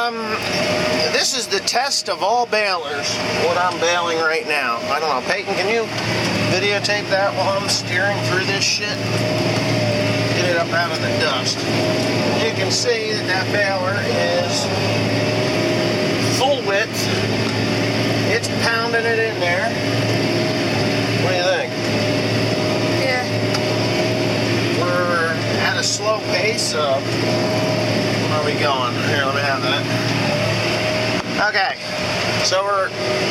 This is the test of all balers, what I'm baling right now. I don't know, Peyton, can you videotape that while I'm steering through this shit? Get it up out of the dust. You can see that that baler is full width. It's pounding it in there. What do you think? Yeah. We're at a slow pace of... Where are we going? Here, let me have that. Okay, so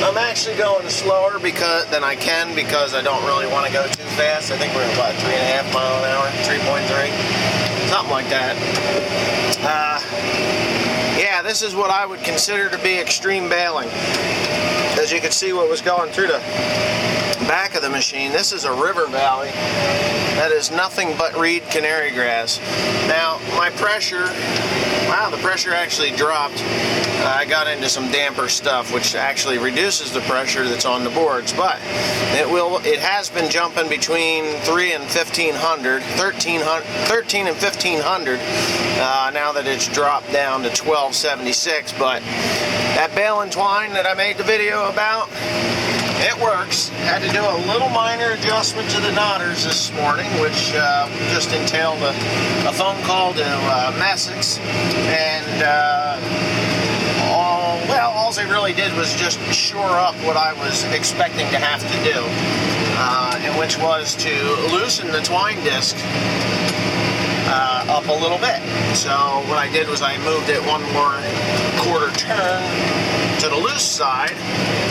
I'm actually going slower than I can because I don't really want to go too fast. I think we're at about 3.5 miles an hour, 3.3, something like that. Yeah, this is what I would consider to be extreme baling. As you can see what was going through the back of the machine, this is a river valley that is nothing but reed canary grass. Now, my pressure, wow, the pressure actually dropped. I got into some damper stuff, which actually reduces the pressure that's on the boards, but it has been jumping between 3 and 1500, 13 and 1500, now that it's dropped down to 1276, but that bale and twine that I made the video about, it works. Had to do a little minor adjustment to the knotters this morning, which just entailed a phone call to Messick's, and all they really did was just shore up what I was expecting to have to do, and which was to loosen the twine disc up a little bit. So what I did was I moved it one more quarter turn to the loose side,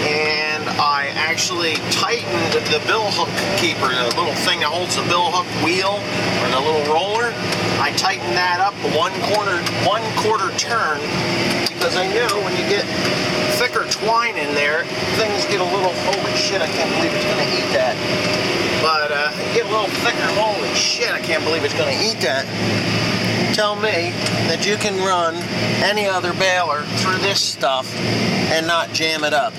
and I actually tightened the bill hook keeper, the little thing that holds the bill hook wheel, or the little roller. I tightened that up one quarter turn, because I knew when you get thicker twine in there, things get a little, holy shit, I can't believe it's going to eat that. But get a little thicker, holy shit, I can't believe it's going to eat that. Tell me that you can run any other baler through this stuff and not jam it up.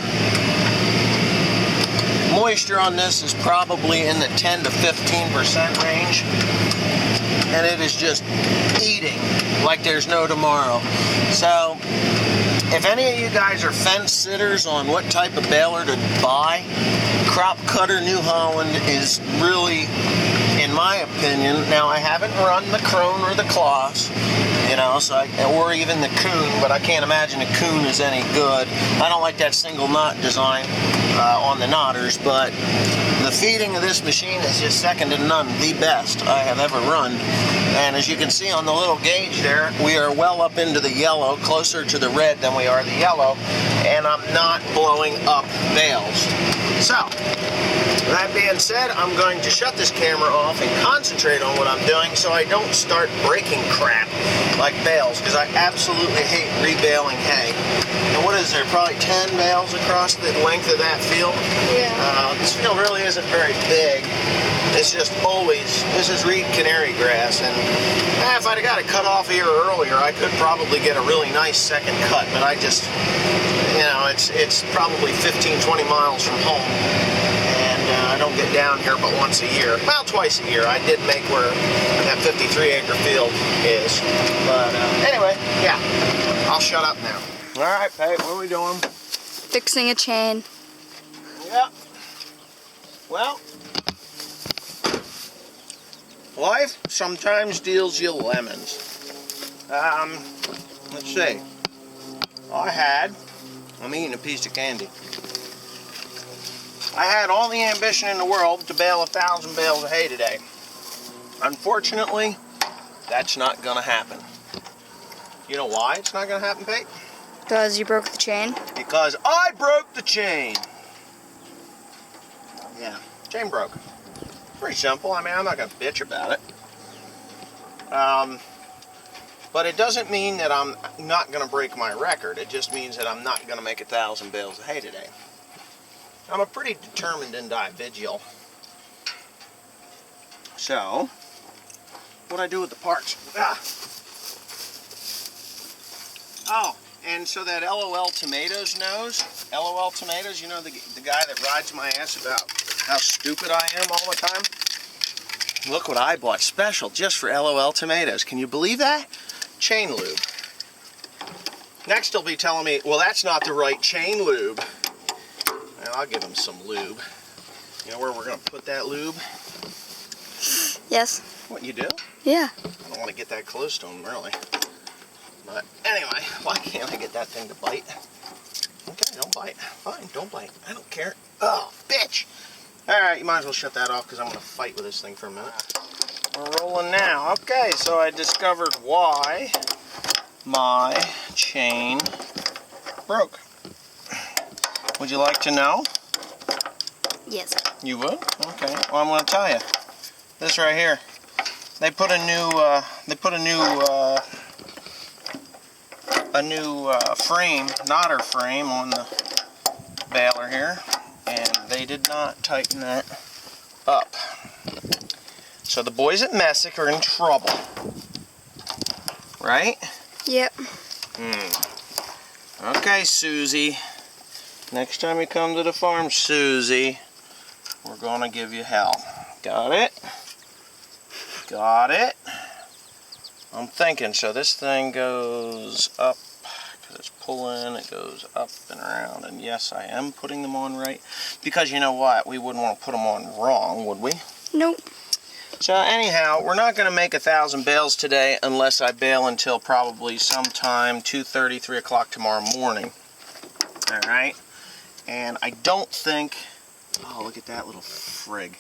Moisture on this is probably in the 10 to 15% range, and it is just eating like there's no tomorrow. So if any of you guys are fence sitters on what type of baler to buy, Crop Cutter New Holland is really, in my opinion, now I haven't run the Krone or the Kloss, you know, or even the Kuhn, but I can't imagine a Kuhn is any good. I don't like that single knot design on the knotters, but the feeding of this machine is just second to none, the best I have ever run. And as you can see on the little gauge there, we are well up into the yellow, closer to the red than we are the yellow, and I'm not blowing up bales. So, that being said, I'm going to shut this camera off and concentrate on what I'm doing so I don't start breaking crap like bales, because I absolutely hate rebaling hay. And what is there, probably 10 bales across the length of that field? Yeah. This field really isn't very big. It's just always, this is reed canary grass, and if I'd have got it cut off here earlier, I could probably get a really nice second cut, but I just, you know, it's probably 15, 20 miles from home, and I don't get down here but once a year. Well, twice a year. I did make where that 53-acre field is. But anyway, yeah, I'll shut up now. All right, Pate, what are we doing? Fixing a chain. Yeah. Well, life sometimes deals you lemons. Let's see. I'm eating a piece of candy. I had all the ambition in the world to bale 1,000 bales of hay today. Unfortunately, that's not gonna happen. You know why it's not gonna happen, Pete? Because you broke the chain? Because I broke the chain. Yeah, chain broke. Pretty simple. I mean, I'm not gonna bitch about it. But it doesn't mean that I'm not gonna break my record. It just means that I'm not gonna make 1,000 bales of hay today. I'm a pretty determined individual. So, what I do with the parts? Oh, and so that LOL Tomatoes knows, LOL Tomatoes, you know, the guy that rides my ass about how stupid I am all the time? Look what I bought special just for LOL Tomatoes. Can you believe that? Chain lube. Next he'll be telling me, well, that's not the right chain lube. Well, I'll give him some lube. You know where we're going to put that lube? Yes. What, you do? Yeah. I don't want to get that close to him, really. But anyway, why can't I get that thing to bite? Okay, don't bite. Fine, don't bite. I don't care. Oh, bitch! Alright, you might as well shut that off because I'm going to fight with this thing for a minute. We're rolling now. Okay, so I discovered why my chain broke. Would you like to know? Yes. You would? Okay. Well, I'm going to tell you. This right here. They put a new frame, knotter frame on the Baler here, and they did not tighten that up. So the boys at Messick are in trouble. Right? Yep. Okay, Susie. Next time you come to the farm, Susie, we're gonna give you hell. Got it? Got it? I'm thinking, so this thing goes up, because it's pulling, it goes up and around, and yes, I am putting them on right, because you know what, we wouldn't want to put them on wrong, would we? Nope. So anyhow, we're not going to make 1,000 bales today unless I bale until probably sometime 2:30, 3 o'clock tomorrow morning. Alright? And I don't think, oh, look at that little frig.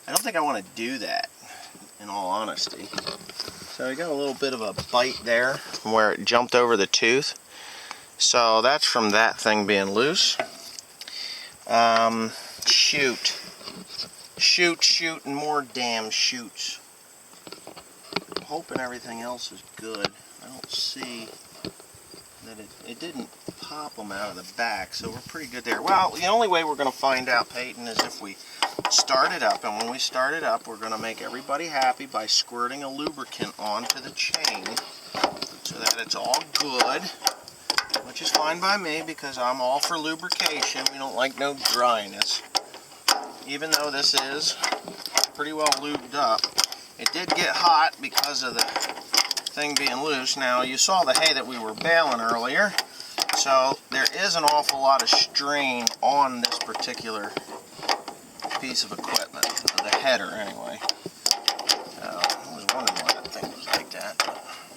I don't think I want to do that, in all honesty. So I got a little bit of a bite there from where it jumped over the tooth. So that's from that thing being loose. Shoot. Shoot, and more damn shoots. I'm hoping everything else is good. I don't see that it didn't pop them out of the back, so we're pretty good there. Well, the only way we're going to find out, Peyton, is if we start it up, and when we start it up, we're going to make everybody happy by squirting a lubricant onto the chain so that it's all good, which is fine by me because I'm all for lubrication. We don't like no dryness. Even though this is pretty well lubed up, it did get hot because of the thing being loose. Now, you saw the hay that we were baling earlier, so there is an awful lot of strain on this particular piece of equipment, the header anyway. I was wondering why that thing was like that.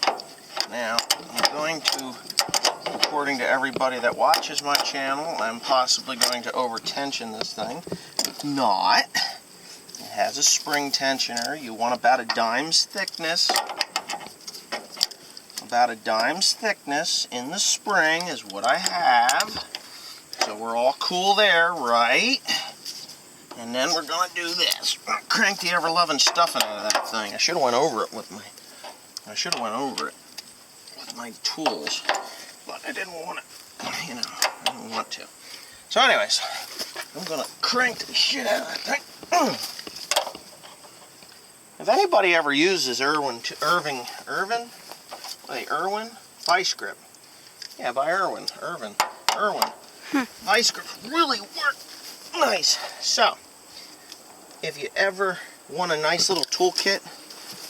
But now, I'm going to, according to everybody that watches my channel, I'm possibly going to over-tension this thing. Not. It has a spring tensioner. You want about a dime's thickness. About a dime's thickness in the spring is what I have. So we're all cool there, right? And then we're going to do this. Crank the ever-loving stuffing out of that thing. I should have went over it with my tools, but I didn't want it. You know, I didn't want to. So anyways, I'm going to crank the shit out of that thing. If anybody ever uses Irwin Vice Grip. Yeah, by Irwin. Vice Grip really work nice. So, if you ever want a nice little toolkit,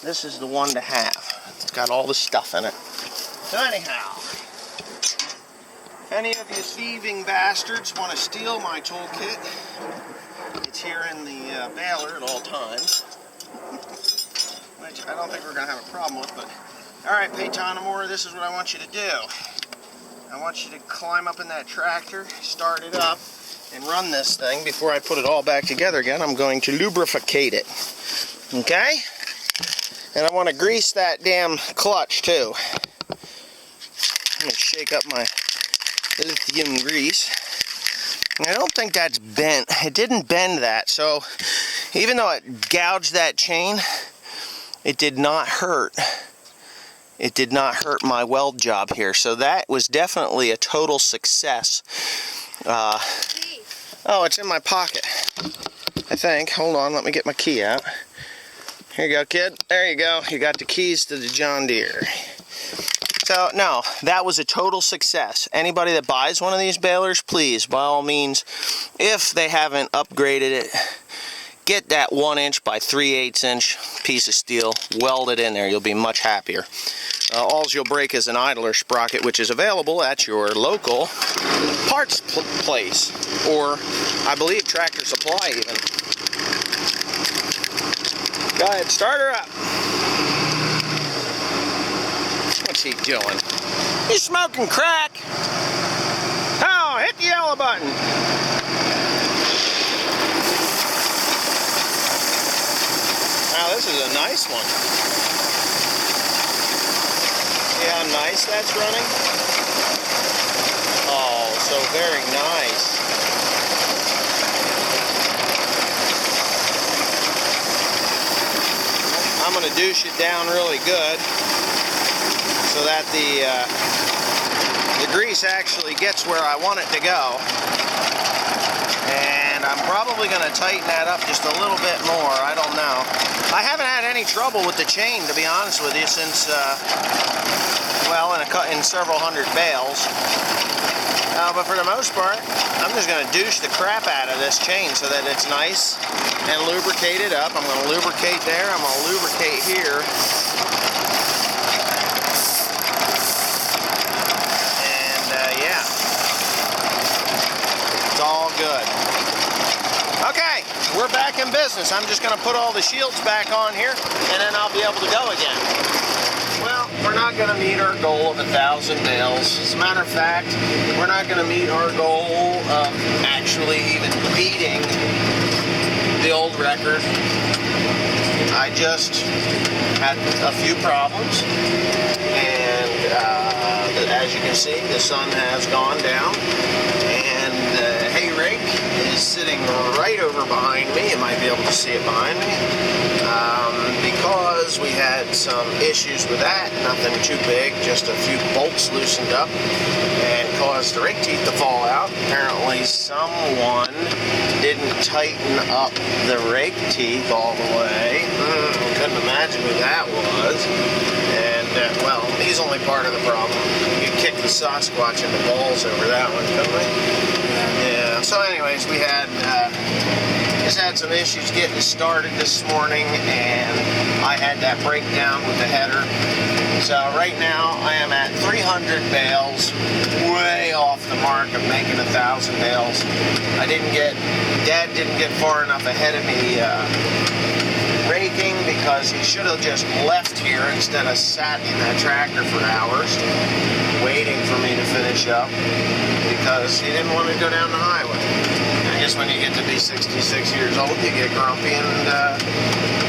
this is the one to have. It's got all the stuff in it. So anyhow, if any of you thieving bastards want to steal my toolkit, it's here in the Baler at all times, which I don't think we're going to have a problem with, but alright, Peytonamore, this is what I want you to do. I want you to climb up in that tractor, start it up, and run this thing before I put it all back together again. I'm going to lubricate it. Okay? And I want to grease that damn clutch too. I'm going to shake up my lithium grease. And I don't think that's bent. It didn't bend that, so even though it gouged that chain, it did not hurt. It did not hurt my weld job here. So that was definitely a total success. Oh, it's in my pocket, I think. Hold on, let me get my key out. Here you go, kid. There you go. You got the keys to the John Deere. So, no, that was a total success. Anybody that buys one of these balers, please, by all means, if they haven't upgraded it, get that 1" by 3/8" piece of steel, weld it in there. You'll be much happier. all you'll break is an idler sprocket, which is available at your local parts place, or I believe Tractor Supply even. Go ahead, start her up. What's he doing? He's smoking crack. Oh, hit the yellow button. Wow, this is a nice one. See how nice that's running? Oh, so very nice. I'm going to douche it down really good so that the grease actually gets where I want it to go. And I'm probably going to tighten that up just a little bit more. I don't know. I haven't had any trouble with the chain, to be honest with you, since, well, in several hundred bales. But for the most part, I'm just going to douche the crap out of this chain so that it's nice and lubricated up. I'm going to lubricate there. I'm going to lubricate here. And, yeah. It's all good. Okay, we're back in business. I'm just going to put all the shields back on here, and then I'll be able to go again. Well, we're not going to meet our goal of 1,000 bales. As a matter of fact, we're not going to meet our goal of actually even beating the old record. I just had a few problems, and as you can see, the sun has gone down, and the hay rake is sitting right over behind me. You might be able to see it behind me. Because we had some issues with that, nothing too big, just a few bolts loosened up and caused the rake teeth to fall out. Apparently someone didn't tighten up the rake teeth all the way. Couldn't imagine who that was. And, well, he's only part of the problem. You could kick the Sasquatch in the balls over that one, couldn't we? Yeah, so anyways, we had... just had some issues getting started this morning, and I had that breakdown with the header. So right now I am at 300 bales, way off the mark of making 1,000 bales. Dad didn't get far enough ahead of me raking, because he should have just left here instead of sat in that tractor for hours waiting for me to finish up, because he didn't want to go down the highway. I guess when you get to be 66 years old, you get grumpy, and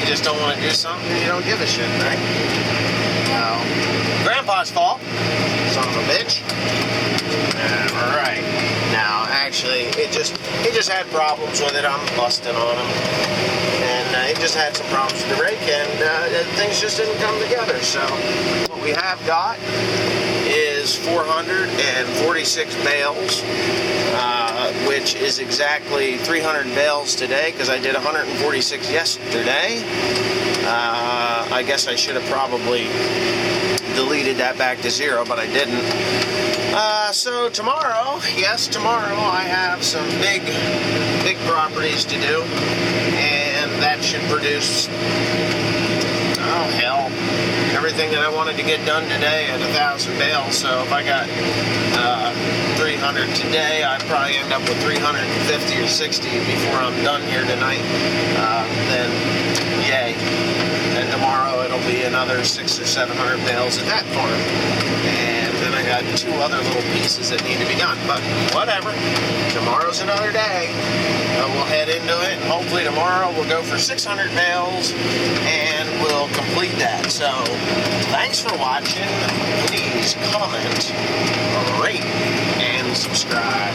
you just don't want to do something, and you don't give a shit, right? No. Grandpa's fault. Son of a bitch. Alright. Now, actually, he just had problems with it. I'm busting on him. And he just had some problems with the rake, and things just didn't come together. So, what we have got is 446 bales, which is exactly 300 bales today, because I did 146 yesterday. I guess I should have probably deleted that back to 0, but I didn't. So tomorrow, yes, tomorrow I have some big properties to do, and that should produce, oh hell, everything that I wanted to get done today at 1,000 bales. So if I got 300 today, I'd probably end up with 350 or 60 before I'm done here tonight. Then yay. And tomorrow it'll be another 600 or 700 bales at that farm. And then I got 2 other little pieces that need to be done. But whatever. Tomorrow's another day. We'll head into it. And hopefully tomorrow we'll go for 600 bales and we'll complete that. So thanks for watching. Please comment, rate, and subscribe.